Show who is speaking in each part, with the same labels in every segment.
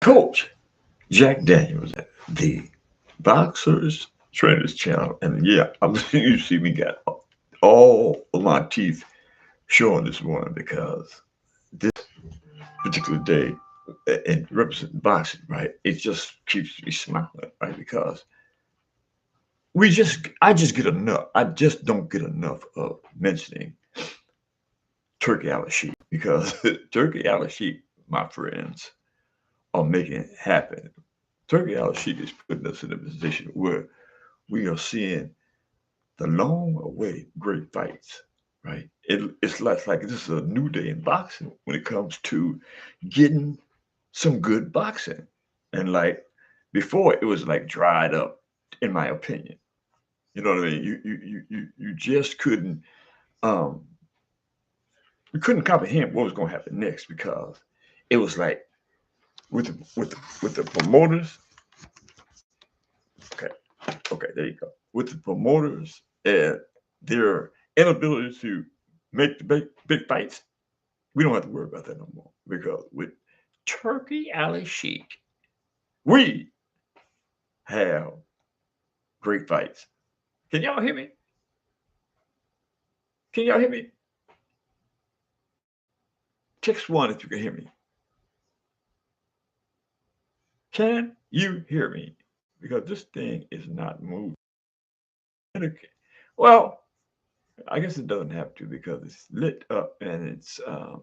Speaker 1: Coach Jack Daniels, the Boxers Trainers Channel. And yeah, you see me got all of my teeth showing this morning because this particular day and represent boxing, right? It just keeps me smiling, right? Because I just get enough. I just don't get enough of mentioning Turkey Alley Sheep because Turkey Alley Sheep, my friends, are making it happen. Turkey Alley Sheep is putting us in a position where we are seeing the long-awaited great fights, right? It's like this is a new day in boxing when it comes to getting some good boxing. And like before, it was like dried up, in my opinion. You know what I mean? You just um couldn't comprehend what was going to happen next because it was like with the promoters. Okay, okay, there you go. With the promoters and their inability to make the big fights, we don't have to worry about that no more because with Turkey Alley Sheik, we have great fights. Can y'all hear me? Can y'all hear me? Text one if you can hear me. Can you hear me? Because this thing is not moving. Okay. Well, I guess it doesn't have to because it's lit up and it's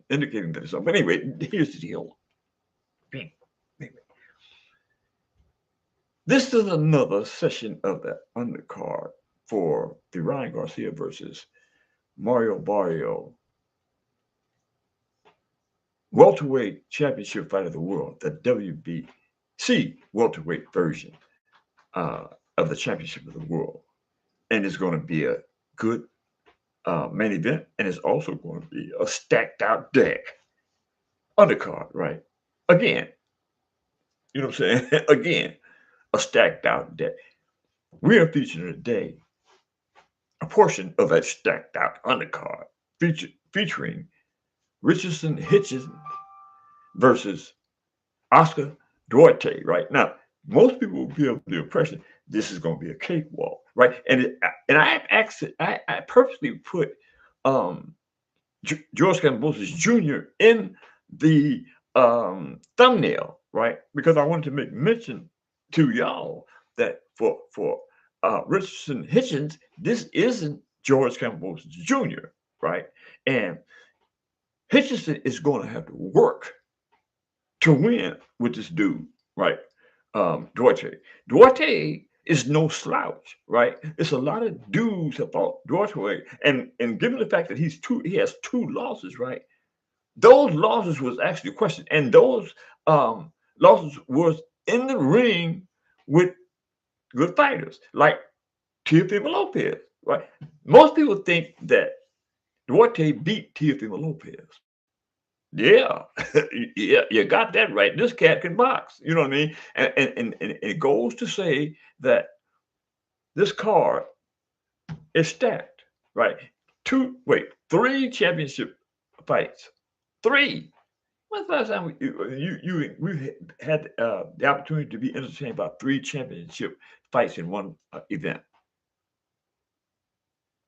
Speaker 1: indicating that it's on. But anyway, here's the deal. This is another session of the undercard for the Ryan Garcia versus Mario Barrio welterweight championship fight of the world, the WBC welterweight version of the championship of the world. And it's going to be a good main event, and it's also going to be a stacked out deck undercard, right? Again, you know what I'm saying? Again, a stacked out deck. We are featuring today a portion of that stacked out undercard featuring Richerson Hitchins versus Oscar Duarte, right? Now, most people will be of the impression this is going to be a cakewalk, right? And I purposely put um, George Cambosis Jr. in the thumbnail, right? Because I wanted to make mention to y'all that for Richardson Hitchins, this isn't George Cambosis Jr., right? And Hitchison is going to have to work to win with this dude, right? Duarte. Duarte is no slouch, right? It's a lot of dudes that fought Duarte, and given the fact that he has two losses, right? Those losses was actually questioned, and those losses was in the ring with good fighters like Teofimo Lopez, right? Most people think that Duarte beat Teofimo Lopez. Yeah, yeah, you got that right. This cat can box. You know what I mean? And it goes to say that this card is stacked, right? Three championship fights. Three. When's the last time we had the opportunity to be entertained about three championship fights in one event?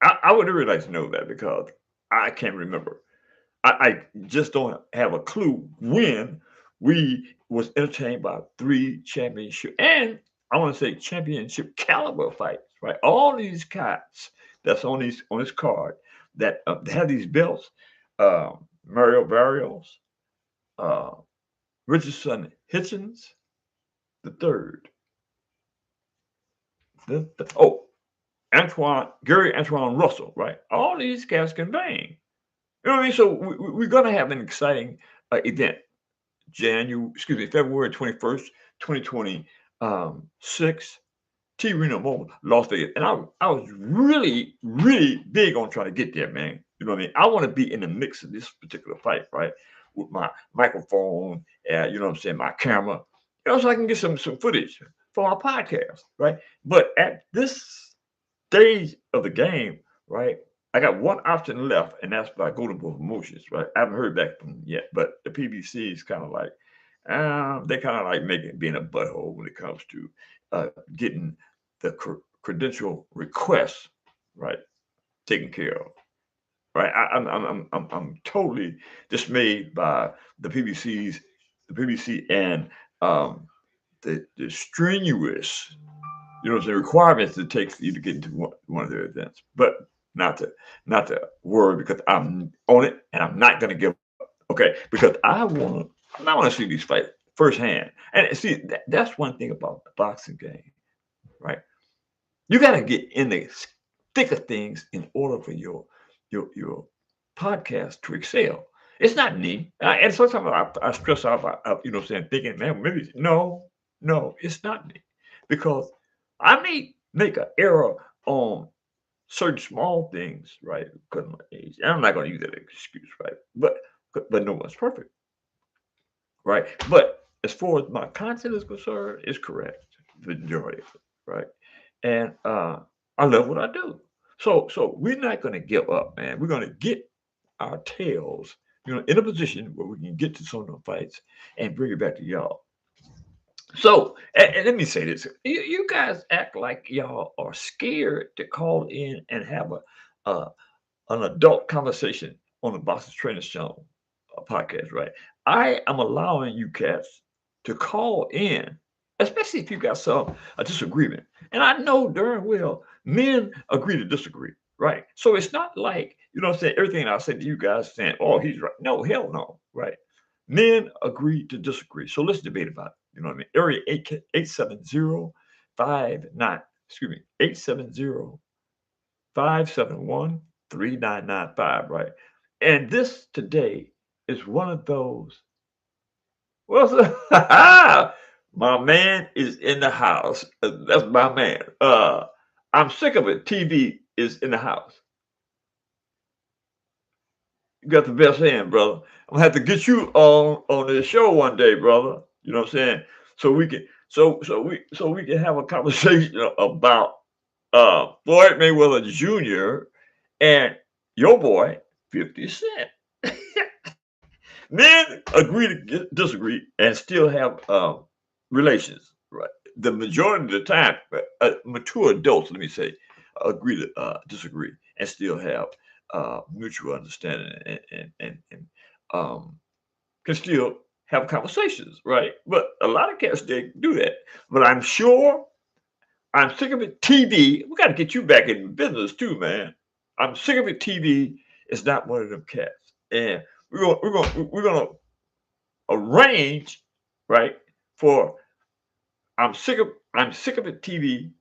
Speaker 1: I would really like to know that because I can't remember. I just don't have a clue when we was entertained by three championship and I want to say championship caliber fights, right? All these cats that's on this card that have these belts, Mario Barrios, uh, Richardson Hitchins, the third, oh Gary Antoine Russell, right? All these cats can bang. You know what I mean? So we're gonna have an exciting event February 21st, 2026, T Reno Mobile, Las Vegas. And I was really, really big on trying to get there, man. You know what I mean? I want to be in the mix of this particular fight, right? With my microphone, you know what I'm saying, my camera, so I can get some footage for our podcast, right? But at this stage of the game, right? I got one option left, and that's by Golden Boy Promotions, right? I haven't heard back from them yet, but the PBC is kind of like they kind of like making being a butthole when it comes to getting the credential requests right taken care of. Right, I'm totally dismayed by the PBC's the PBC and um, the strenuous the requirements it takes for you to get into one of their events. But not to not to worry because I'm on it and I'm not going to give up. Okay, because I want to see these fights firsthand. And see that's one thing about the boxing game, right? You got to get in the thick of things in order for your podcast to excel. It's not me. And sometimes I stress out about saying thinking, man, maybe no, it's not me because I may make an error on certain small things, right? Because of my age, and I'm not going to use that excuse, right? But no one's perfect, right? But as far as my content is concerned, it's correct, the majority of it, right? And I love what I do. So we're not going to give up, man. We're going to get our tails, in a position where we can get to some of the fights and bring it back to y'all. So, and let me say this: you guys act like y'all are scared to call in and have a an adult conversation on the Boxing Trainers Channel podcast, right? I am allowing you cats to call in, especially if you got some a disagreement. And I know darn well men agree to disagree, right? So it's not like, what I'm saying, everything I said to you guys saying, oh, he's right. No, hell no, right? Men agree to disagree. So let's debate about it. You know what I mean? Area 870 excuse me, 870 571 3995, right? And this today is one of those. Well, my man is in the house. That's my man. I'm sick of it. TV is in the house. You got the best hand, brother. I'm gonna have to get you on the show one day, brother. You know what I'm saying? So we can so we can have a conversation about Floyd Mayweather Jr. and your boy 50 Cent. Men agree to disagree and still have relations, right? The majority of the time, mature adults, let me say, agree to disagree and still have mutual understanding and um, can still have conversations, right? But a lot of cats they do that. But I'm sure I'm sick of it. TV, we got to get you back in business too, man. I'm sick of it. TV is not one of them cats, and we're gonna arrange, right? For I'm sick of it. TV.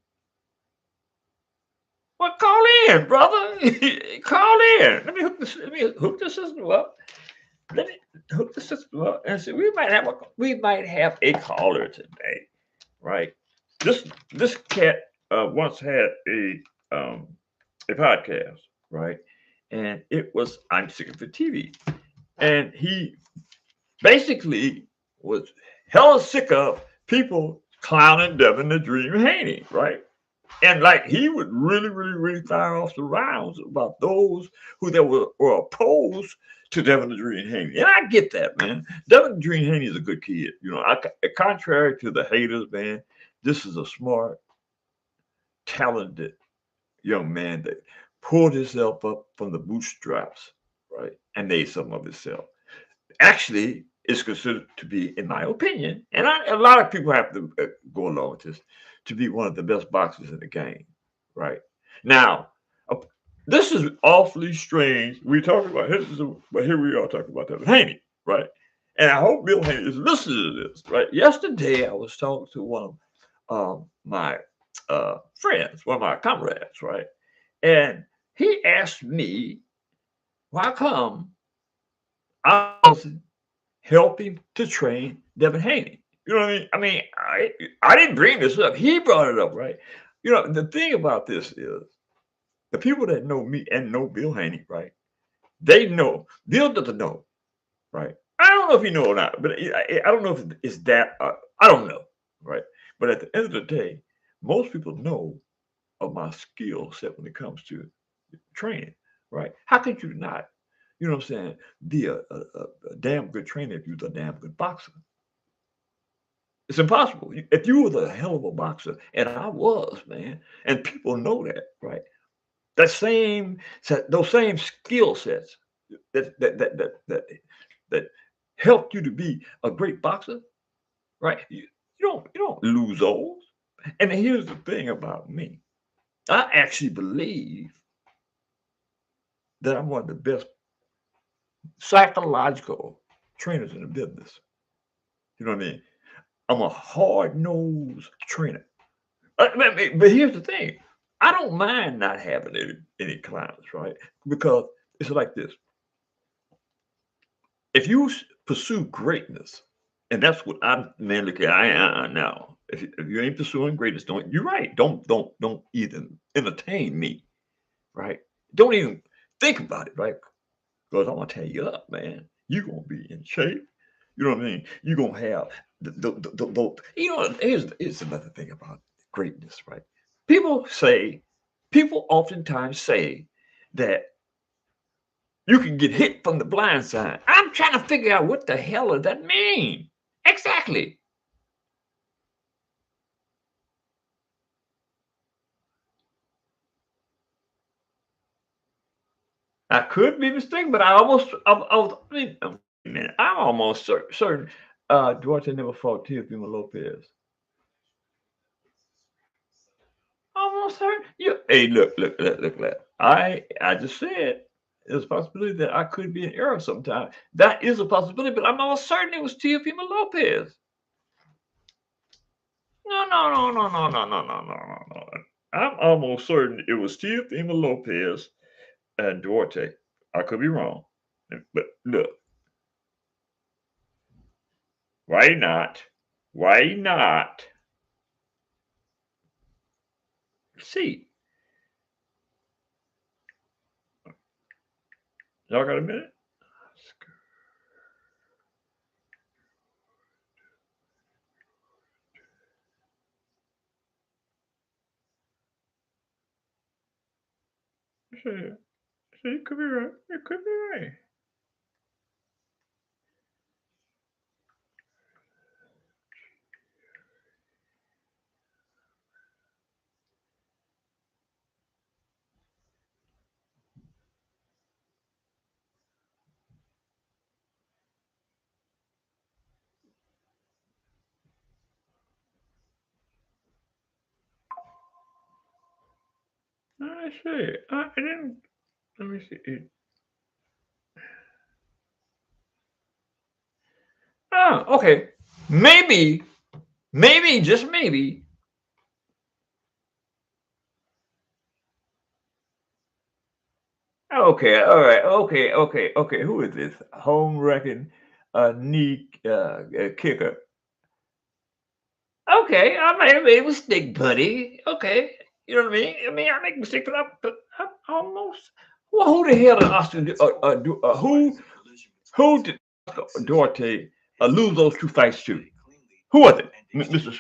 Speaker 1: Well, call in, brother. Call in. Let me hook the system up. Let me hook the system up and see. We might have a caller today, right? This cat once had um a podcast, right? And it was I'm sick of it TV, and he basically was hella sick of people clowning Devin the Dream Haney, right? And like he would really, really, really fire off the rounds about those who were opposed to Devin the Dream Haney. And I get that, man. Devin the Dream Haney is a good kid. Contrary to the haters, man, this is a smart, talented young man that pulled himself up from the bootstraps, right? And made something of himself. Actually, is considered to be, in my opinion, and a lot of people have to go along with this, to be one of the best boxers in the game, right? Now, uh, this is awfully strange. We talk about but here we are talking about Devin Haney, right? And I hope Bill Haney is listening to this, right? Yesterday, I was talking to one of my friends, one of my comrades, right? And he asked me, why come I wasn't helping to train Devin Haney? You know what I mean? I didn't bring this up. He brought it up, right? The thing about this is the people that know me and know Bill Haney, right? They know. Bill doesn't know, right? I don't know if he know or not, but I don't know if it's that. I don't know, right? But at the end of the day, most people know of my skill set when it comes to training, right? How could you not, what I'm saying, be a damn good trainer if you're a damn good boxer, It's impossible. If you were a hell of a boxer, and I was, man, and people know that, right? That same those same skill sets that helped you to be a great boxer, right? You don't lose those. And here's the thing about me. I actually believe that I'm one of the best psychological trainers in the business. You know what I mean? I'm a hard nosed trainer. But here's the thing. I don't mind not having any clients, right? Because it's like this. If you pursue greatness, and that's what I'm mainly I now. If you ain't pursuing greatness, don't you're right. Don't even entertain me, right? Don't even think about it, right? Because I'm gonna tell you up, man. You're gonna be in shape. You know what I mean? You're gonna have you know, here's another thing about greatness, right? People say, people oftentimes say that you can get hit from the blind side. I'm trying to figure out what the hell does that mean? Exactly. I could be mistaken, but I mean, wait a minute, I'm almost certain Duarte never fought Teofimo Lopez. Almost certain. You, hey, look. I just said there's a possibility that I could be in error sometime. That is a possibility, but I'm almost certain it was Teofimo Lopez. No. I'm almost certain it was Teofimo Lopez and Duarte. I could be wrong. But look, why not? Why not? See, y'all got a minute? See, see, it could be right. It could be right. I see. I didn't. Let me see. Oh, okay. Maybe, just maybe. Okay, all right. Okay. Who is this? Home wrecking, knee kicker. Okay, I might have made a mistake, buddy. Okay, you know what I mean? I make mistakes, but I'm almost. Well, who the hell did Oscar? Who did Oscar Duarte lose those two fights to? Who was it? Mr.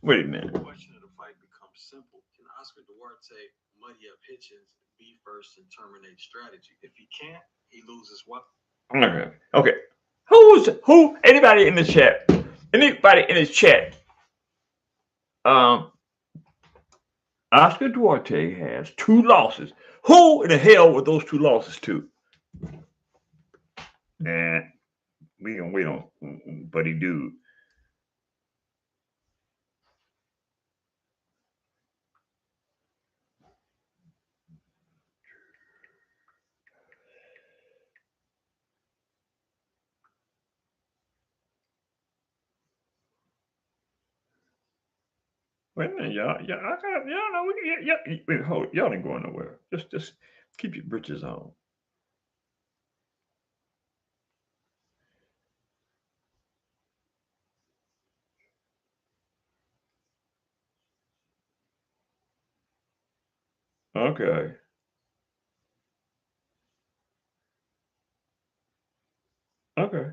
Speaker 1: Wait a minute.
Speaker 2: The question of the fight becomes simple. Can Oscar Duarte muddy up Hitchins, be first, and terminate strategy? If he can't, he loses what?
Speaker 1: Okay. Who? Anybody in the chat? Anybody in the chat? Um, Oscar Duarte has two losses. Who in the hell were those two losses to? Nah, we don't, buddy dude. Wait a minute, y'all. Yeah, I got y'all know. Wait, hold. Y'all ain't going nowhere. Just keep your britches on. Okay. Okay.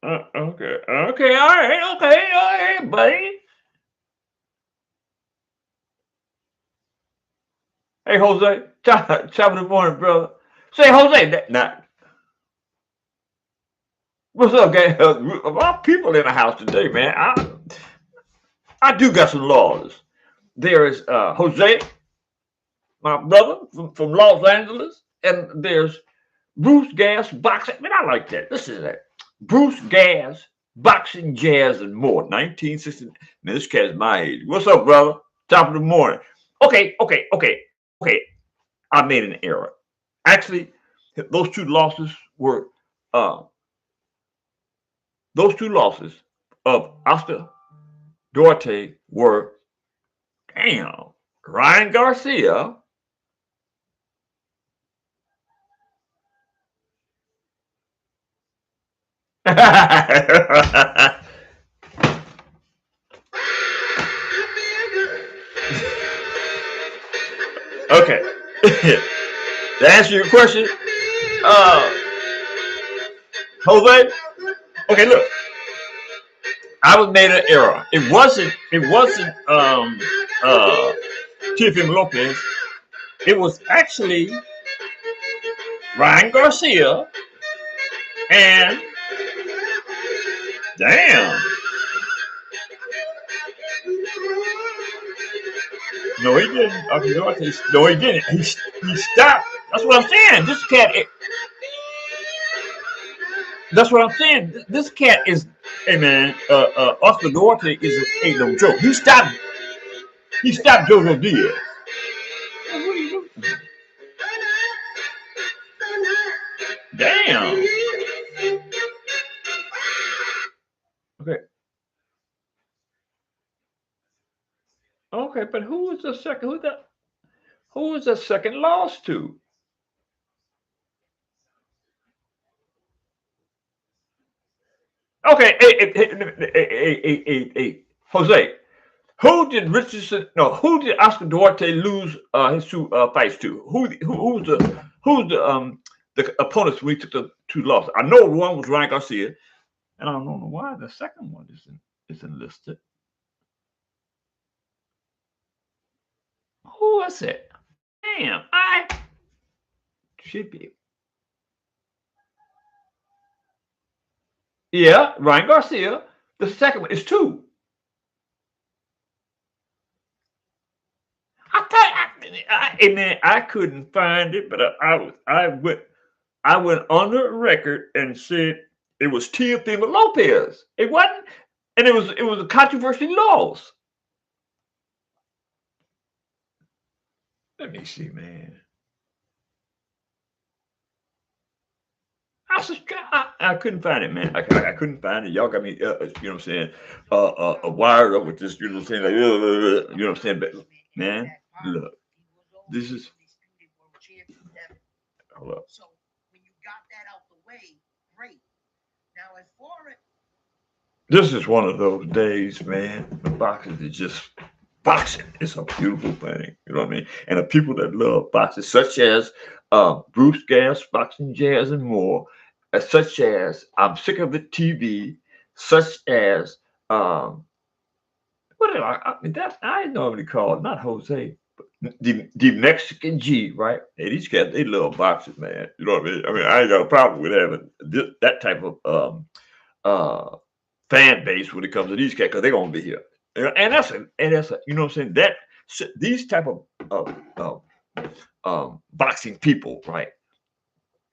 Speaker 1: Okay. Okay. All right. Okay. All right, buddy. Hey, Jose. Top of the morning, brother. Say, Jose, now, what's up, gang? A lot of people in the house today, man. I do got some laws. There is Jose, my brother from Los Angeles, and there's Bruce Gas Boxing. Man, I like that. Listen to that. Bruce Gas Boxing, Jazz, and More. 1960. Man, this cat is my age. What's up, brother? Top of the morning. Okay. I made an error. Actually, those two losses were uh, those two losses of Oscar Duarte were damn Ryan Garcia. Okay. To answer your question, uh, Jose. Okay, look, I was made an error. It wasn't uh Tiffany Lopez. It was actually Ryan Garcia and damn. No, he didn't. No, he didn't. He stopped. That's what I'm saying. This cat. That's what I'm saying. This cat is. Hey man, Oscar Duarte ain't no joke. He stopped. He stopped Jojo Diaz. What are you doing? Damn. Okay. Okay, but who was the second? Who was the second loss to? Okay, hey, Jose. Who did Richardson? No, who did Oscar Duarte lose his two fights to? Who's the opponents we took the two losses? I know one was Ryan Garcia, and I don't know why the second one isn't listed. Who was it? Damn, I should be. Yeah, Ryan Garcia. The second one is two. I couldn't find it, but I went on the record and said it was Teofimo Lopez. It wasn't, and it was a controversial loss. Let me see, man. I couldn't find it, man. I couldn't find it. Y'all got me, you know what I'm saying, wired up with this, you know what I'm saying, like, you know what I'm saying, but man, look, this is, hold up. This is one of those days, man. Boxing is just boxing. It's a beautiful thing. You know what I mean? And the people that love boxing, such as Bruce Gas, Boxing Jazz, and more, such as I'm sick of the TV, such as what do that I normally call it, not Jose, but the Mexican G, right? Hey, these cats they love boxing, man. You know what I mean? I ain't got a problem with having that type of uh fan base when it comes to these cats because they're gonna be here. And that's a you know what I'm saying that these type of boxing people, right?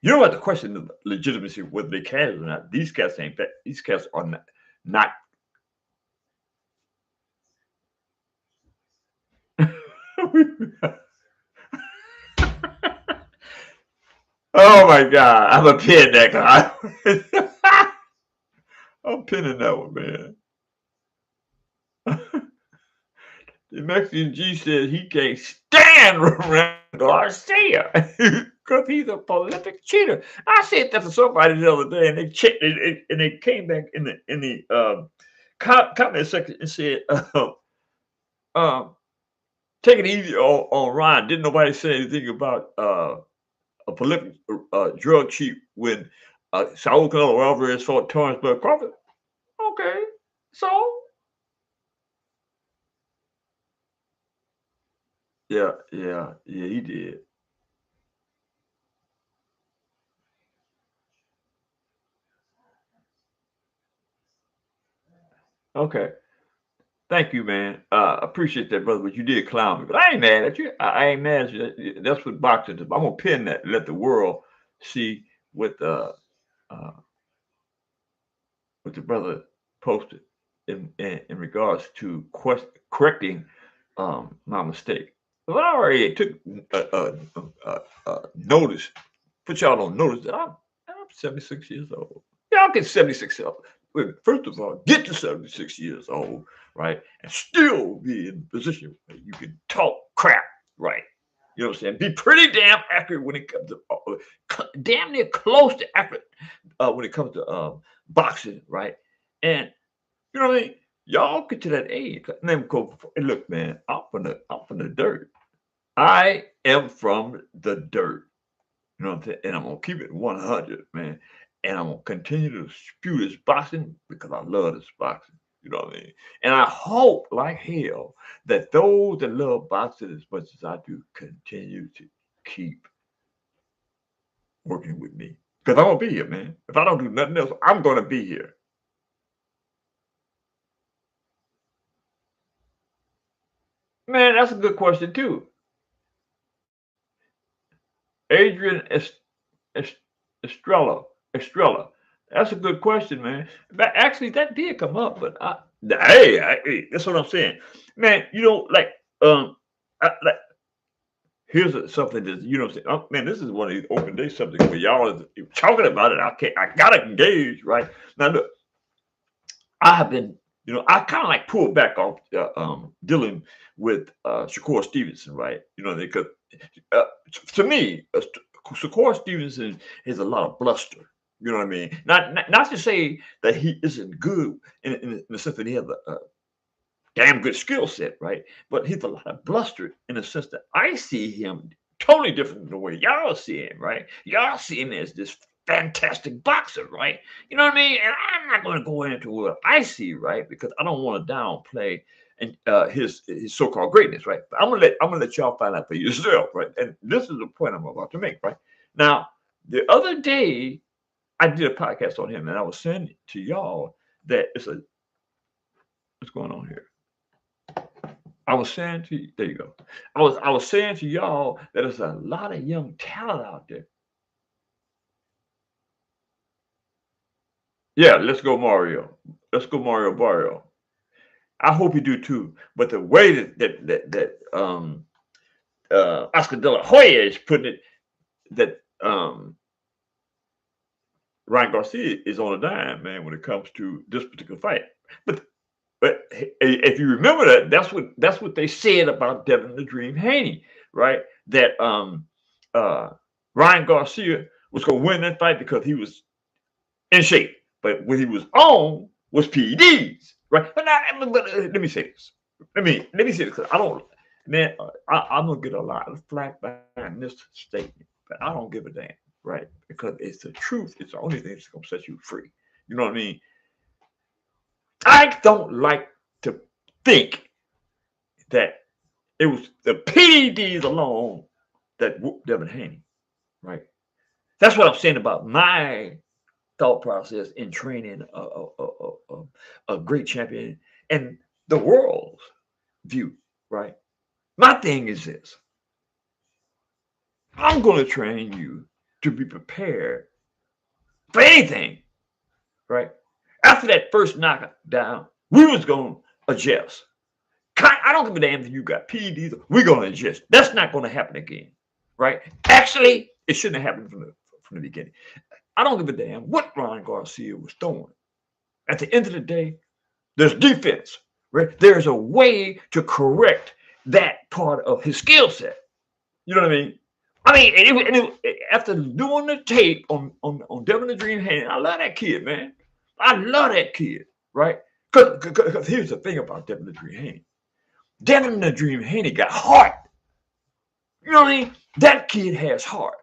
Speaker 1: You don't have to question the legitimacy of whether they can or not. These cats ain't that. These cats are not. Oh my god, I'm a pin that guy. I'm pinning that one, man. The Mexican G said he can't stand Rand Garcia because he's a prolific cheater. I said that to somebody the other day, and they checked it, and they came back in the comment section and said, uh, "Take it easy on Ryan." Didn't nobody say anything about a prolific drug cheat when Saul Canelo Alvarez fought Torrance Bud Crawford? Okay, so yeah, he did. Okay. Thank you, man. Appreciate that, brother. But you did clown me. But I ain't mad at you. I ain't mad at you. That's what boxing is. I'm gonna pin that and let the world see what uh what the brother posted in regards to correcting my mistake. Well, I already took notice, put y'all on notice that I'm 76 years old. Y'all get 76 years old. Wait, first of all, get to 76 years old, right, and still be in a position where you can talk crap, right? You know what I'm saying? Be pretty damn accurate when it comes to damn near close to accurate when it comes to boxing, right? And you know what I mean? Y'all get to that age. Name go. Look, man, I'm from the dirt. I am from the dirt. You know what I'm saying? And I'm gonna keep it 100, man. And I'm gonna continue to spew this boxing because I love this boxing. You know what I mean? And I hope, like hell, that those that love boxing as much as I do continue to keep working with me. Because I'm gonna be here, man. If I don't do nothing else, I'm gonna be here. Man, that's a good question too. Adrian Est- Estrella. Estrella. That's a good question, man. But actually, that did come up, but hey, that's what I'm saying, man. You know, like, like here's something that you know. Man, this is one of these open day subjects where y'all is talking about it. I can't. I gotta engage, right? Now, look, I have been, I kind of like pulled back off dealing with Shakur Stevenson, right? Because uh, to me, Shakur Stevenson is a lot of bluster. You know what I mean? Not to say that he isn't good in the sense that he has a damn good skill set, right? But he's a lot of bluster in the sense that I see him totally different than the way y'all see him, right? Y'all see him as this fantastic boxer, right? You know what I mean? And I'm not going to go into what I see, right? Because I don't want to downplay and his so-called greatness, right? But I'm gonna let y'all find out for yourself, right? And this is the point I'm about to make, right? Now, the other day I did a podcast on him, and I was saying to y'all that what's going on here? I was saying to you, there you go. I was saying to y'all that there's a lot of young talent out there. Yeah, let's go Mario. Let's go Mario Barrio. I hope you do too. But the way that Oscar De La Hoya is putting it, that Ryan Garcia is on a dime, man, when it comes to this particular fight. But if you remember that, that's what they said about Devin the Dream Haney, right? That uh, Ryan Garcia was going to win that fight because he was in shape, but what he was on was PEDs, right? But let me say this. Let me say this because I don't, man. I'm gonna get a lot of flack behind this statement, but I don't give a damn, right? Because it's the truth. It's the only thing that's gonna set you free. You know what I mean? I don't like to think that it was the PEDs alone that whooped Devin Haney, right? That's what I'm saying about my thought process in training a great champion and the world's view, right? My thing is this: I'm going to train you to be prepared for anything, right? After that first knockdown, we was going to adjust. I don't give a damn if you got PEDs. We're going to adjust. That's not going to happen again, right? Actually, it shouldn't have happened from the beginning. I don't give a damn what Ryan Garcia was throwing. At the end of the day, there's defense, right? There's a way to correct that part of his skill set. You know what I mean? After doing the tape on Devin the Dream Haney, I love that kid, man. I love that kid, right? Because here's the thing about Devin the Dream Haney. Devin the Dream Haney got heart. You know what I mean? That kid has heart.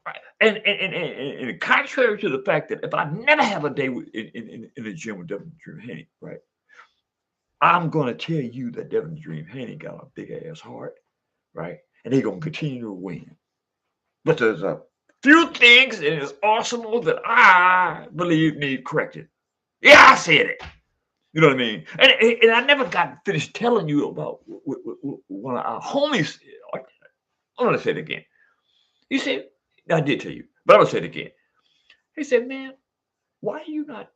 Speaker 1: Right. And contrary to the fact that if I never have a day in the gym with Devin the Dream Haney, right? I'm gonna tell you that Devin the Dream Haney got a big ass heart, right? And they're gonna continue to win. But there's a few things in his arsenal that I believe need corrected. Yeah, I said it. You know what I mean? And I never got finished telling you about one of our homies. I'm gonna say it again. He said, I did tell you, but I'm gonna say it again. He said, man, why are you not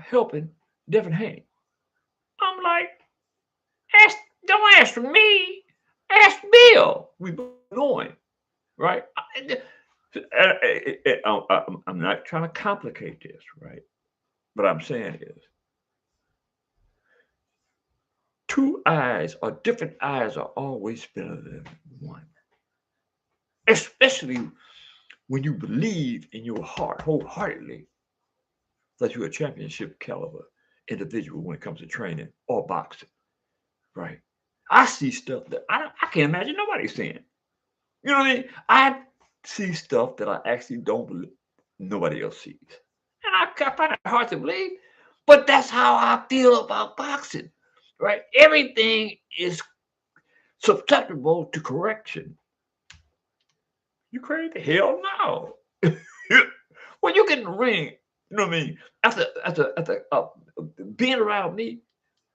Speaker 1: helping Devin Haney? I'm like, ask, don't ask me, ask Bill. We both knowing, right? I'm not trying to complicate this, right? What I'm saying is, two eyes or different eyes are always better than one, especially when you believe in your heart wholeheartedly that you're a championship caliber individual when it comes to training or boxing, right? I see stuff that I can't imagine nobody seeing. You know what I mean? I see stuff that I actually don't believe nobody else sees. And I find it hard to believe, but that's how I feel about boxing, right? Everything is susceptible to correction. You crazy? Hell no. When you get in the ring, you know what I mean? After being around me,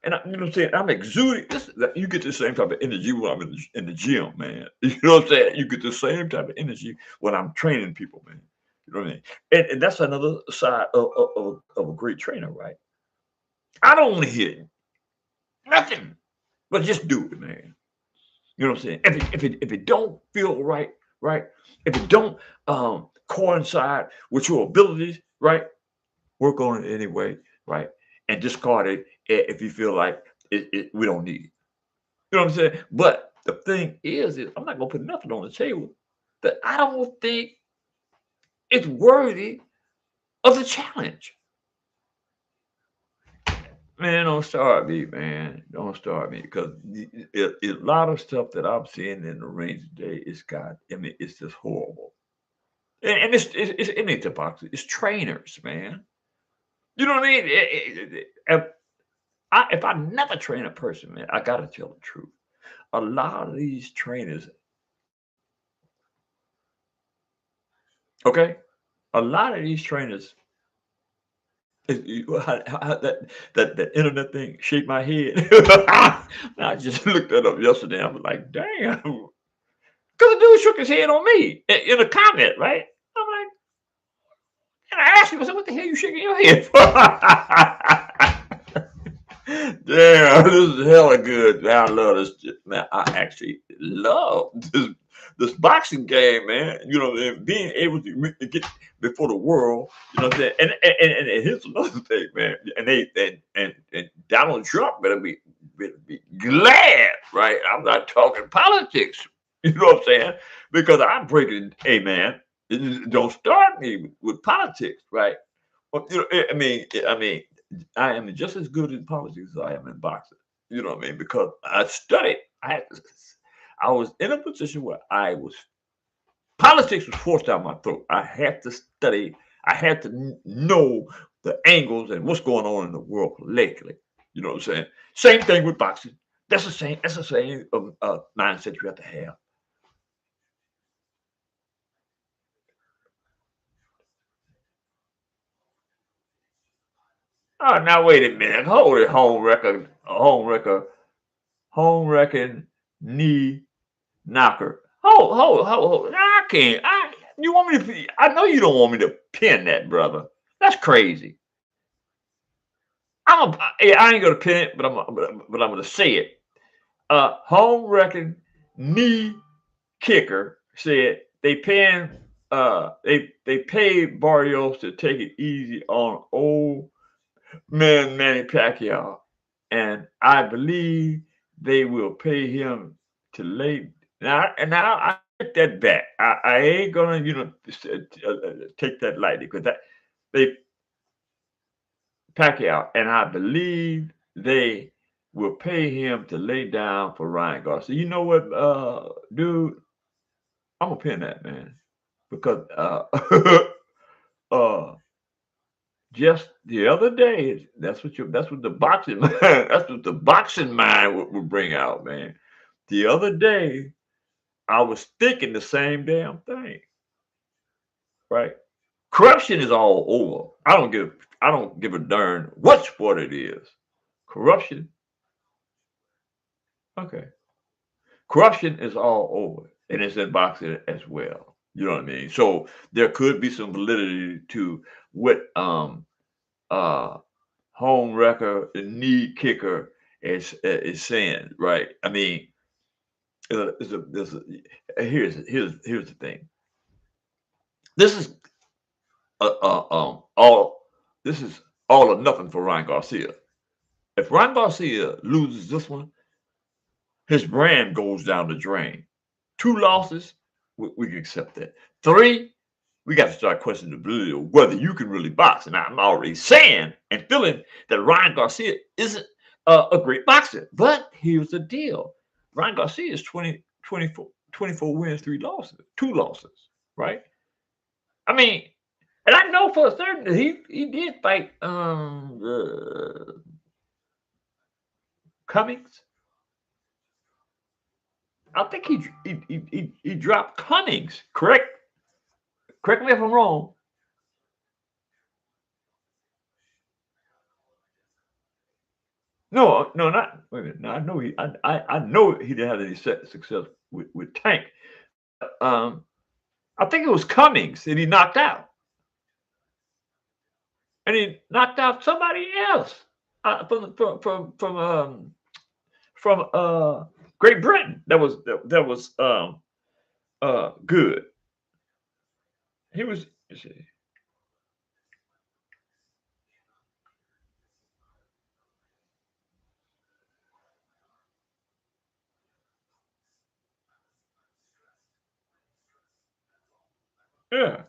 Speaker 1: and you know what I'm saying, I'm exuding this. You get the same type of energy when I'm in the gym, man. You know what I'm saying? You get the same type of energy when I'm training people, man. You know what I mean? And that's another side of a great trainer, right? I don't want to hear nothing, but just do it, man. You know what I'm saying? If it don't feel right, right? If it don't coincide with your abilities, right? Work on it anyway, right? And discard it if you feel like we don't need it. You know what I'm saying? But the thing is I'm not gonna put nothing on the table that I don't think is worthy of the challenge. Man, don't start me, man. Don't start me because a lot of stuff that I'm seeing in the ring today is God. I mean, it's just horrible. And it ain't the boxers. It's trainers, man. You know what I mean? If I never train a person, man, I gotta tell the truth. A lot of these trainers, okay, a lot of these trainers, that internet thing shake my head. I just looked that up yesterday. I was like, damn, because the dude shook his head on me in a comment, right? I'm like, and I asked him, I said, what the hell you shaking your head for? Damn, this is hella good. Man, I love this. Man, I actually love this boxing game, man. You know, and being able to get before the world. You know what I'm saying? And here's another thing, man. And Donald Trump better be glad, right? I'm not talking politics. You know what I'm saying? Because I'm breaking. Hey, man, don't start me with politics, right? Well, you know, I mean, I am just as good in politics as I am in boxing. You know what I mean? Because I studied. I was in a position where politics was forced down my throat. I had to study. I had to know the angles and what's going on in the world politically. You know what I'm saying? Same thing with boxing. That's the same. That's the same mindset you have to have. Oh, now wait a minute. Hold it, home record, knee knocker. Hold. Nah, I can't. You want me to? I know you don't want me to pin that, brother. That's crazy. Yeah, I ain't gonna pin it, but I'm gonna say it. Home record knee kicker said they paid Barrios to take it easy on old man Manny Pacquiao, and I believe they will pay him to lay now. I take that back. I ain't gonna take that lightly because that they Pacquiao, and I believe they will pay him to lay down for Ryan Garcia. You know what, dude? I'm gonna pin that, man, because uh just the other day, that's what the boxing that's what the boxing mind would bring out, man. The other day, I was thinking the same damn thing, right? Corruption is all over. I don't give a darn what sport it is. Corruption, okay. Corruption is all over, and it's in boxing as well. You know what I mean? So there could be some validity to what uh home wrecker, the knee kicker is saying, right? I mean, here's the thing. This is all this is all or nothing for Ryan Garcia. If Ryan Garcia loses this one, his brand goes down the drain. 2 losses, we can accept that. 3, we got to start questioning the ability of whether you can really box. And I'm already saying and feeling that Ryan Garcia isn't a great boxer. But here's the deal. Ryan Garcia is 24 wins, 3 losses, 2 losses, right? I mean, and I know for a certain that he did fight Cummings. I think he dropped Cummings. Correct me if I'm wrong. No, no, not wait a minute. No, I know he didn't have any success with Tank. I think it was Cummings that he knocked out, and he knocked out somebody else from Great Britain. That was good. He was. You see, yeah.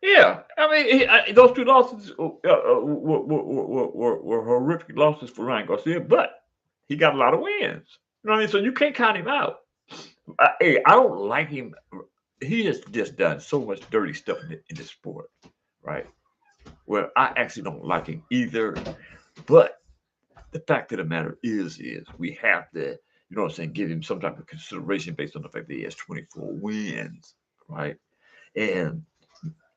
Speaker 1: Yeah, I mean, those 2 losses were horrific losses for Ryan Garcia, but he got a lot of wins. You know what I mean? So you can't count him out. Hey, I don't like him. He has just done so much dirty stuff in this sport, right? Well, I actually don't like him either. But the fact of the matter is we have to, you know what I'm saying, give him some type of consideration based on the fact that he has 24 wins, right? And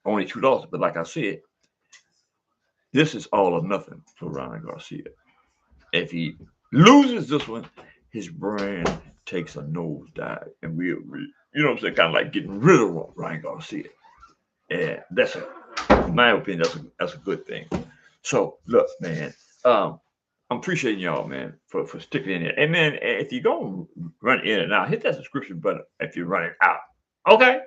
Speaker 1: only 2 losses. But like I said, this is all or nothing for Ryan Garcia. If he loses this one, his brand takes a nosedive, and you know what I'm saying, kind of like getting rid of Ryan Garcia. And in my opinion, that's a good thing. So look, man, I'm appreciating y'all, man, for sticking in it. And man, if you go run in and out, hit that subscription button if you're running out. Okay,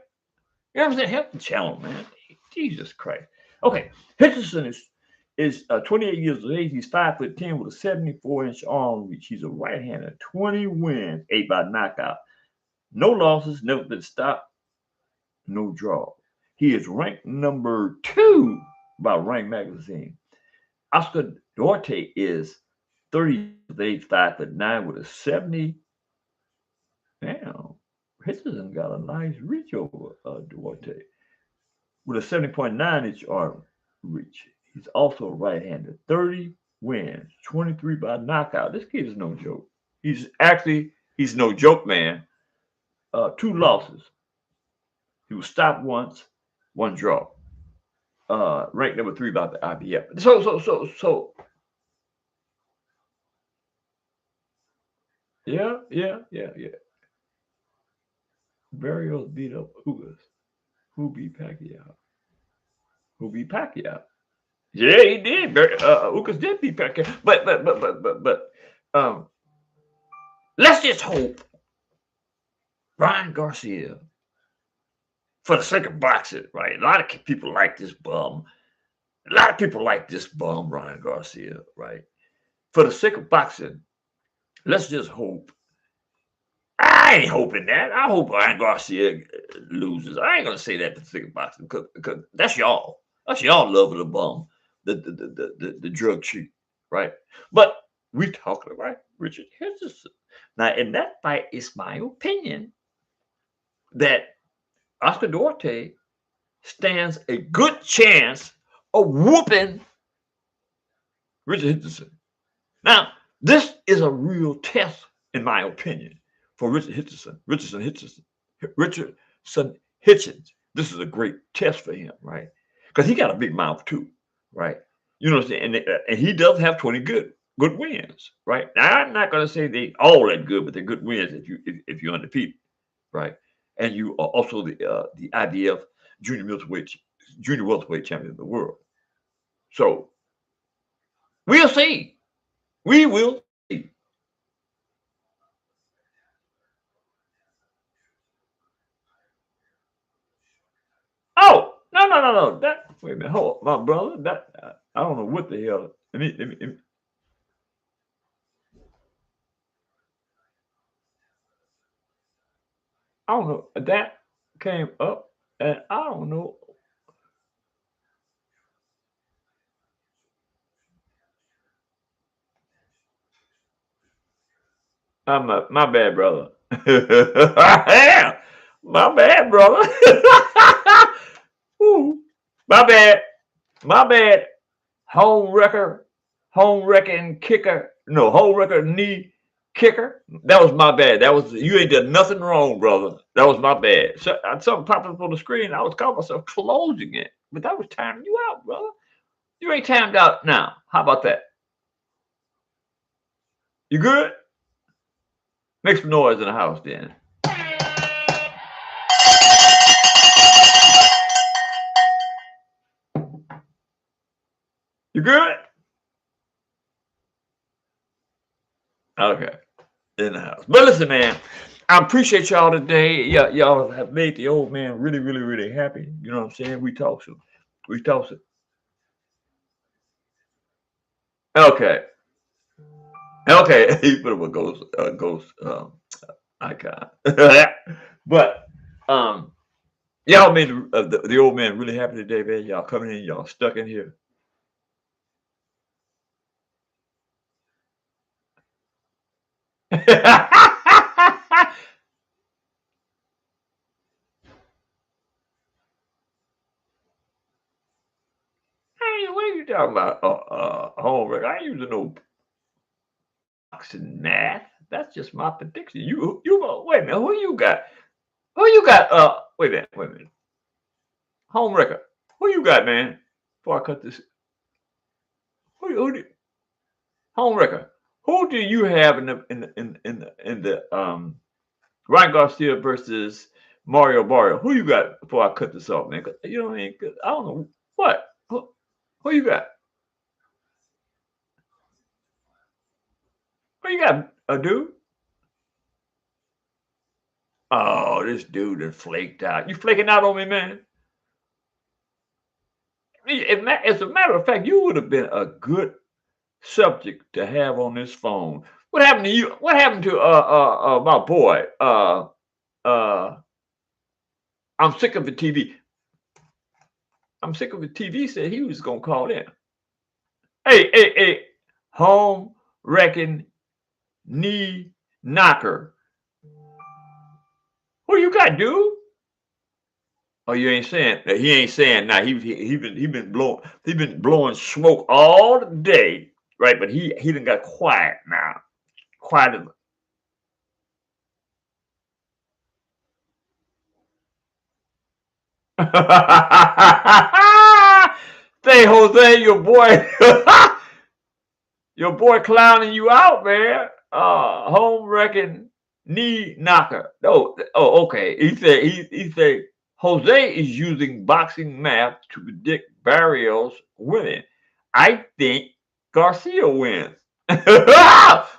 Speaker 1: you know what I'm saying? Help the channel, man. Jesus Christ. Okay, Hitchison is 28 years of age. He's 5'10" with a 74-inch arm reach. He's a right-hander. 20 wins, 8 by knockout. No losses, never been stopped. No draw. He is ranked number 2 by Rank Magazine. Oscar Duarte is 30 years of age, 5'9" with a 70. Damn, Hitchison got a nice reach over Duarte with a 70.9-inch arm reach. He's also a right-hander. 30 wins, 23 by knockout. This kid is no joke. He's no joke, man. 2 losses. He was stopped once, 1 draw. Ranked number 3 by the IBF. So. Yeah. Barrios beat up Ugas. Who beat Pacquiao? Who beat Pacquiao? Yeah, he did. Ugas did beat Pacquiao. But let's just hope Ryan Garcia, for the sake of boxing, right? A lot of people like this bum. A lot of people like this bum, Ryan Garcia, right? For the sake of boxing, let's just hope. I ain't hoping that. I hope Ryan Garcia loses. I ain't gonna say that for the sake of boxing because that's y'all. That's y'all love of the bum, the drug cheat, right? But we talking about Richard Hitchins. Now, in that fight, it's my opinion that Oscar Duarte stands a good chance of whooping Richard Hitchins. Now, this is a real test, in my opinion, for Richard Hitchins. Richardson Hitchins. This is a great test for him, right? Because he got a big mouth too, right? You know what I'm saying? And he does have 20 good wins, right? Now, I'm not going to say they all that good, but they're good wins if you're undefeated, right? And you are also the IBF junior welterweight champion of the world. So we'll see. We will see. Oh, no. That wait a minute, hold on, my brother. That I don't know what the hell. Let me. I don't know. That came up, and I don't know. My bad, brother. Yeah, my bad, brother. Ooh, my bad. My bad. Home wrecker, home wrecking kicker. No, home wrecker knee kicker. That was my bad. That was you ain't done nothing wrong, brother. That was my bad. So something popped up on the screen. I was calling myself closing it, but that was timing you out, brother. You ain't timed out now. How about that? You good? Make some noise in the house, then. You good? Okay, in the house. But listen, man, I appreciate y'all today. Y'all have made the old man really happy. You know what I'm saying? We talk so. We talk so. Okay. Okay. He put up a ghost icon. But y'all made the old man really happy today, man. Y'all coming in, y'all stuck in here. Hey, what are you talking about? Homework. I ain't using no boxing math. That's just my prediction. Wait a minute. Who you got? Who you got? Wait a minute. Home record. Who you got, man? Before I cut this, who home record? Who do you have in the Ryan Garcia versus Mario Barrio? Who you got before I cut this off, man? 'Cause, you know what I mean? 'Cause I don't know what. Who you got? Who you got? A dude? Oh, this dude is flaked out. You flaking out on me, man? As a matter of fact, you would have been a good subject to have on this phone. What happened to you? What happened to my boy? Uh I'm sick of the TV. I'm sick of the TV said he was gonna call in. Hey, home wrecking knee knocker. Who you got, dude? Oh, you ain't saying that. He ain't saying now. He been blowing smoke all day, right? But he done got quiet now. Quiet. Say, Jose, your boy clowning you out, man. Home wrecking knee knocker. Okay. He said Jose is using boxing math to predict Barrios winning. I think Garcia wins.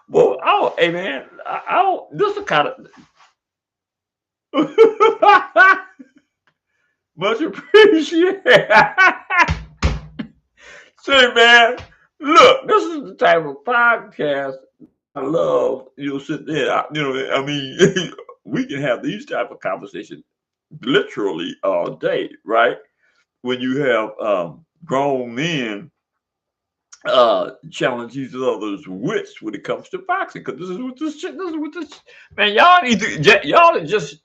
Speaker 1: Well, hey man, I don't. This is kind of much appreciated. Say, man, look, this is the type of podcast I love. You'll sit there, I mean, we can have these type of conversations literally all day, right? When you have grown men challenge each other's wits when it comes to boxing, because this is what this man. Y'all have just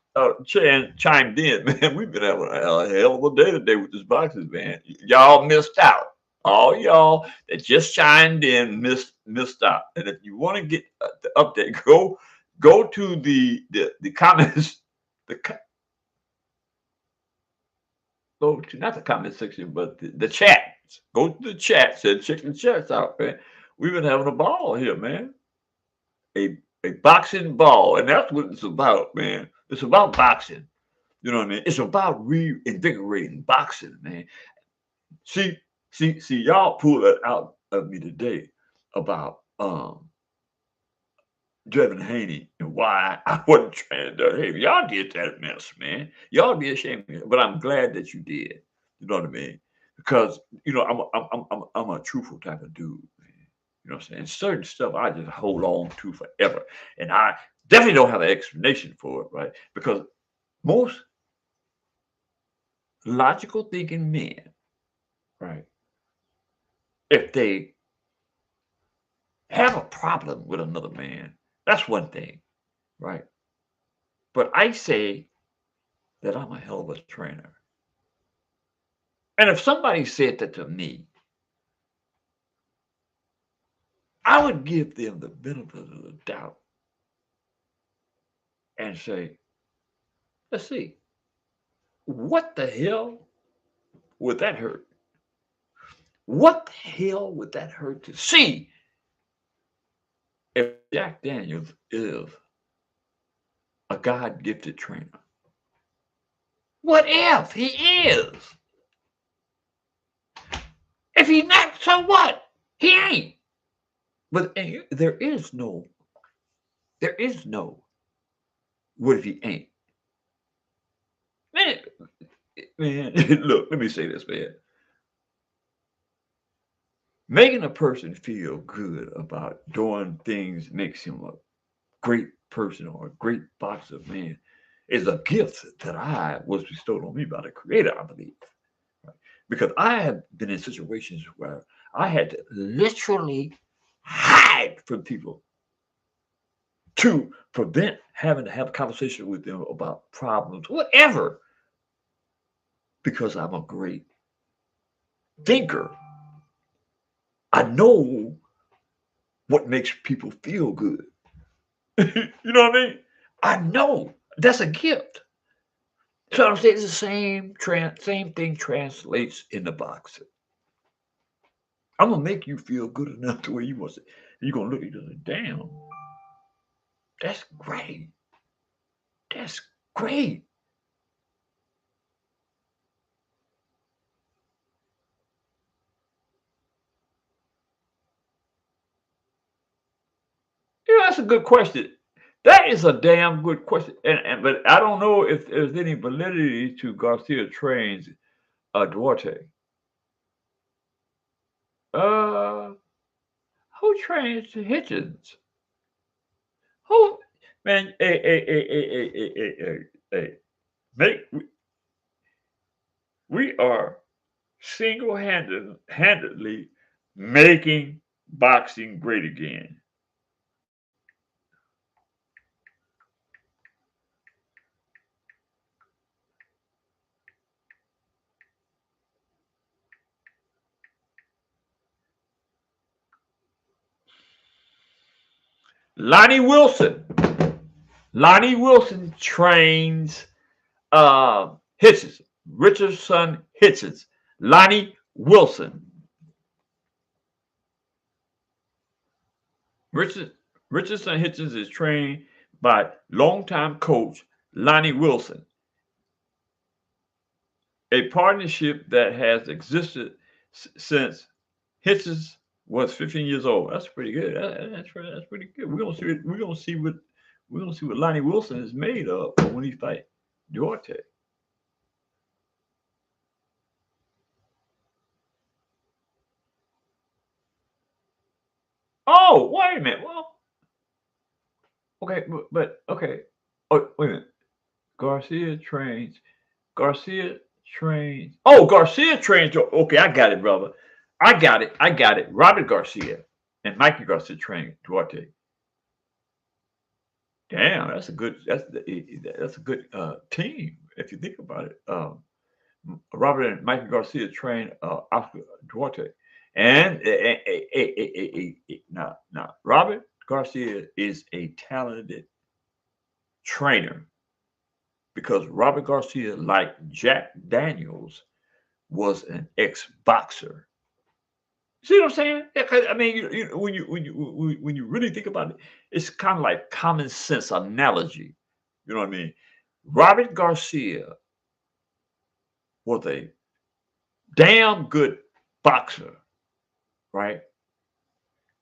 Speaker 1: chimed in, man. We've been having a hell of a day today with this boxing, man. Y'all missed out. All y'all that just chimed in missed out. And if you want to get the update, go to the comments. The go to not the comment section, but the chats. Go to the chats and check the chats out, man. We've been having a ball here, man. A boxing ball, and that's what it's about, man. It's about boxing. You know what I mean? It's about reinvigorating boxing, man. See, see, y'all pulled it out of me today about Devin Haney and why I wasn't trying to hey, y'all did that mess, man. Y'all be ashamed of it. But I'm glad that you did. You know what I mean? Because I'm a truthful type of dude, man. You know what I'm saying? Certain stuff I just hold on to forever. And I definitely don't have an explanation for it, right? Because most logical thinking men, right, if they have a problem with another man, that's one thing, right? But I say that I'm a hell of a trainer. And if somebody said that to me, I would give them the benefit of the doubt and say, let's see, what the hell would that hurt? What the hell would that hurt to see if Jack Daniels is a God gifted trainer? What if he is? If he's not, so what? He ain't. But there is no, what if he ain't? Man, man, look, let me say this, man. Making a person feel good about doing things makes him a great person or a great boxer, man, is a gift that I was bestowed on me by the Creator, I believe. Right? Because I have been in situations where I had to literally hide from people to prevent having to have a conversation with them about problems, whatever, because I'm a great thinker. I know what makes people feel good. You know what I mean? I know that's a gift. So I'm saying it's the same thing translates in the boxing. I'm gonna make you feel good enough to where you want it. You're gonna look at it and damn, that's great. That's great. You know, that's a good question. That is a damn good question. And but I don't know if there's any validity to Garcia trains Duarte. Uh, who trains Hitchins? Who man? Hey. Make we are handedly making boxing great again. Lonnie Wilson. Lonnie Wilson trains Hitchins. Richerson Hitchins. Lonnie Wilson. Richard, Richardson Hitchins is trained by longtime coach Lonnie Wilson, a partnership that has existed since Hitchins was 15 years old. That's pretty good. That's pretty good. We're gonna see what Lonnie Wilson is made of when he fight Duarte. Oh, wait a minute. Well, okay, but okay. Oh, wait a minute. Garcia trains. Garcia trains. Oh, Garcia trains. Okay, I got it, brother. I got it. I got it. Robert Garcia and Mikey Garcia train Duarte. Damn, that's a good team if you think about it. Robert and Mikey Garcia train Oscar Duarte, and now Robert Garcia is a talented trainer. because Robert Garcia, like Jack Daniels, was an ex-boxer. See what I'm saying? Yeah, 'cause, I mean, when you really think about it, it's kind of like common sense analogy. You know what I mean? Robert Garcia was a damn good boxer, right?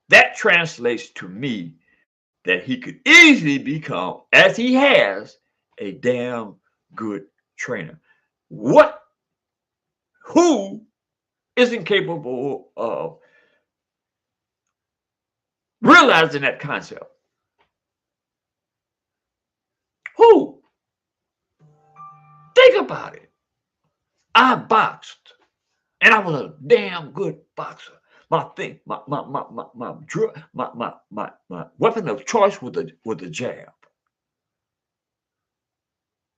Speaker 1: That translates to me that he could easily become, as he has, a damn good trainer. What? Who isn't capable of realizing that concept? Who? Think about it. I boxed, and I was a damn good boxer. My thing, my weapon of choice was the jab.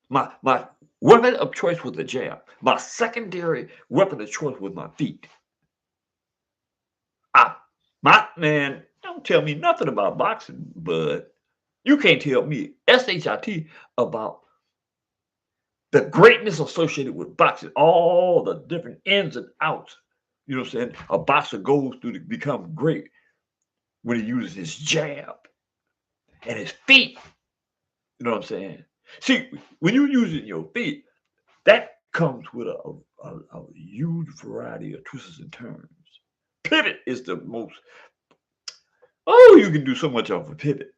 Speaker 1: My weapon of choice was the jab. My secondary weapon of choice was my feet. I, my man, don't tell me nothing about boxing, bud. You can't tell me SHIT about the greatness associated with boxing, all the different ins and outs. You know what I'm saying? A boxer goes through to become great when he uses his jab and his feet. You know what I'm saying? See, when you're using your feet, that comes with a huge variety of twists and turns. Pivot is the most, oh, you can do so much off a pivot.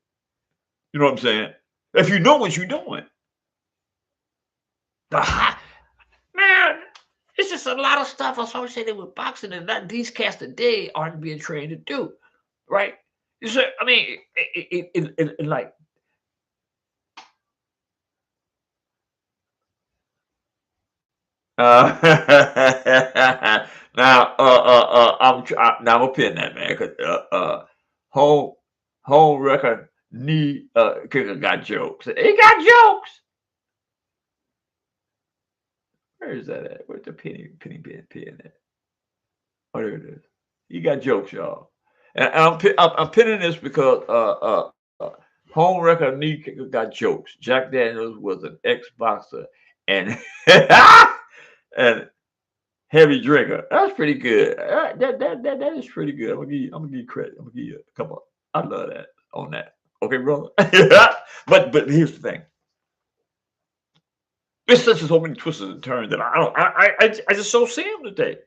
Speaker 1: You know what I'm saying? If you know what you're doing. The high, man, it's just a lot of stuff associated with boxing and that these cats today aren't being trained to do, right? So, I mean, like, now, now I'm gonna pin that man because home home record knee kicker got jokes. He got jokes. Where is that at? Where's the pin at? Oh, there it is. He got jokes, y'all. And I'm pinning this because home record knee kicker got jokes. Jack Daniels was an ex-boxer and and heavy drinker. That's pretty good. That is pretty good. I'm gonna give you credit. I'm gonna give you a couple. I love that on that. Okay, brother. But here's the thing. There's such so many twists and turns that I don't. I just don't see him today.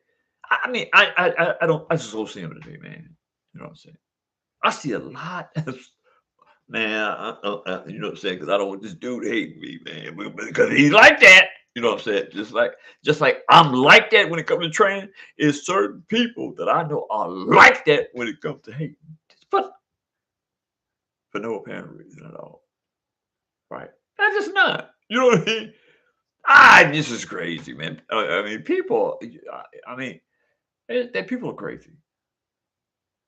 Speaker 1: I mean, I don't. I just don't see him today, man. You know what I'm saying? I see a lot. Man, you know what I'm saying? Because I don't want this dude hating me, man. Because he's like that. You know what I'm saying? Just like I'm like that when it comes to training, is certain people that I know are like that when it comes to hating. But for no apparent reason at all. Right? That's just not. You know what I mean? This is crazy, man. I mean, people. I mean, that people are crazy.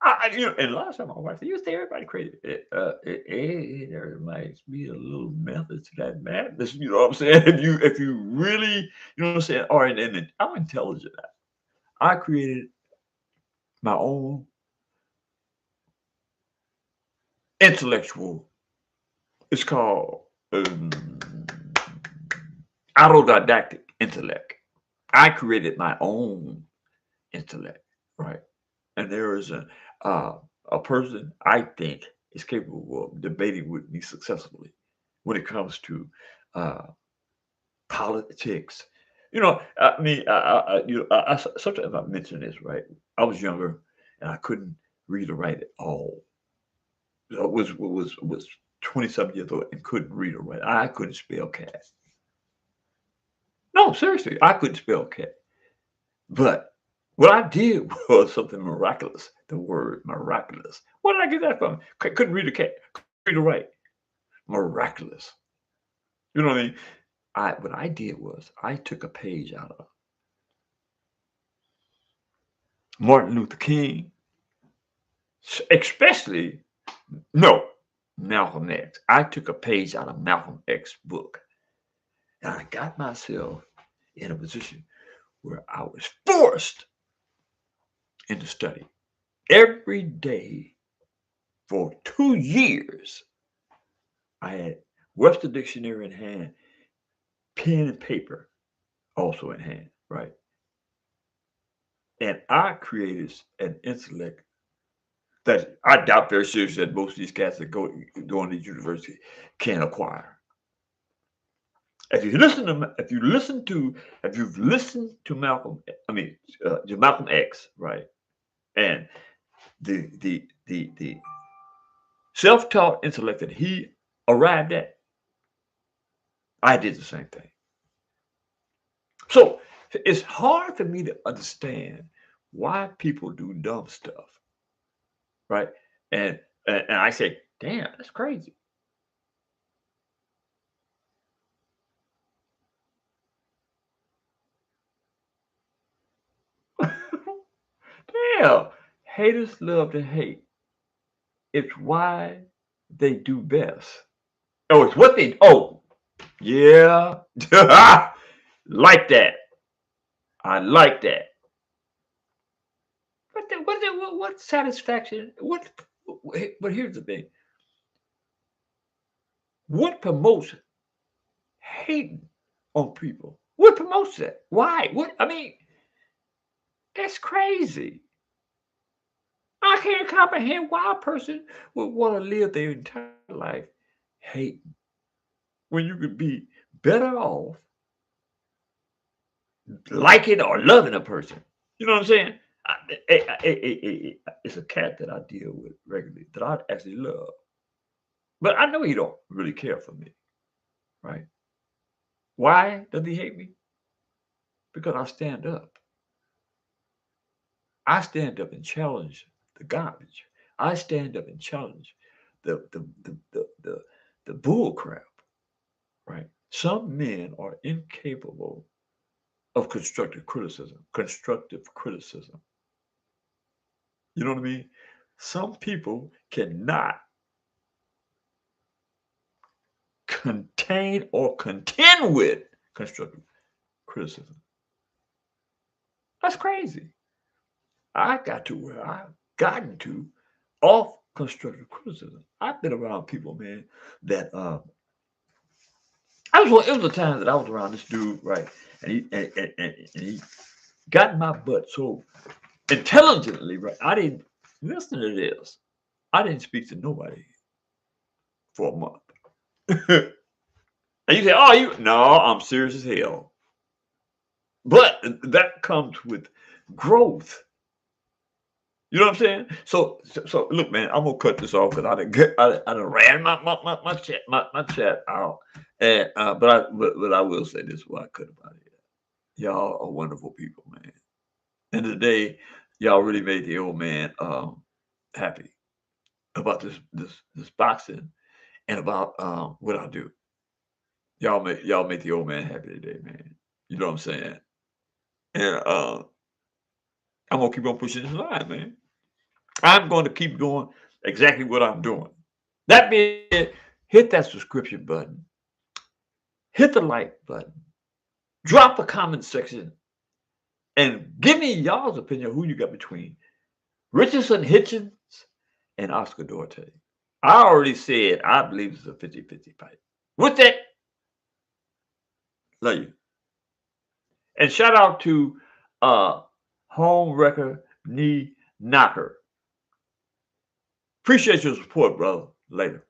Speaker 1: And last time my wife said, "You say everybody crazy." There might be a little method to that madness. You know what I'm saying? If you really, you know what I'm saying. All right, and I'm intelligent. I created my own intellectual. It's called autodidactic intellect. I created my own intellect, right? And there is a person I think is capable of debating with me successfully when it comes to uh, politics. I mean, sometimes I mention this, right? I was younger and I couldn't read or write at all. I was 27 years old and couldn't read or write. I couldn't spell cat. No, seriously, I couldn't spell cat. But what I did was something miraculous. The word miraculous. Where did I get that from? Couldn't read a cat. Couldn't read or write. Miraculous. You know what I mean? What I did was I took a page out of Martin Luther King, especially no Malcolm X. I took a page out of Malcolm X's book, and I got myself in a position where I was forced into study every day for 2 years. I had Webster Dictionary in hand pen and paper also in hand, right? And I created an intellect that I doubt very seriously that most of these cats that go to these universities can acquire. If you listen to, if you've listened to Malcolm, to Malcolm X, right, and the self-taught intellect that he arrived at, I did the same thing. So it's hard for me to understand why people do dumb stuff, right? And I say, damn, that's crazy. Damn, haters love to hate. It's why they do best. Oh, it's what they. Oh, yeah, like that. I like that. What satisfaction? But here's the thing. What promotes hating on people? What promotes that? Why? What? I mean, that's crazy. I can't comprehend why a person would want to live their entire life hating when you could be better off liking or loving a person. You know what I'm saying? It's a cat that I deal with regularly that I actually love, but I know he don't really care for me, right? Why does he hate me? Because I stand up. I stand up and challenge the garbage. I stand up and challenge the bull crap, right? Some men are incapable of constructive criticism. Constructive criticism. You know what I mean? Some people cannot contain or contend with constructive criticism. That's crazy. I got to where I've gotten to off constructive criticism. I've been around people, man, that it was a time that I was around this dude, right? And he got my butt so intelligently, right? I didn't listen to this. I didn't speak to nobody for a month. And you say, "Oh, you no, I'm serious as hell." But that comes with growth. You know what I'm saying? So look, man, I'm gonna cut this off because I done ran my chat out, and but I will say this: what I could about it. Y'all are wonderful people, man. And today, y'all really made the old man happy about this boxing and about what I do. Y'all make the old man happy today, man. You know what I'm saying? And I'm gonna keep on pushing this line, man. I'm going to keep doing exactly what I'm doing. That being said, hit that subscription button, hit the like button, drop a comment section, and give me y'all's opinion of who you got between Richerson Hitchins and Oscar Duarte. I already said I believe it's a 50-50 fight. With that, love you. And shout out to Home Wrecker Knee Knocker. Appreciate your support, brother. Later.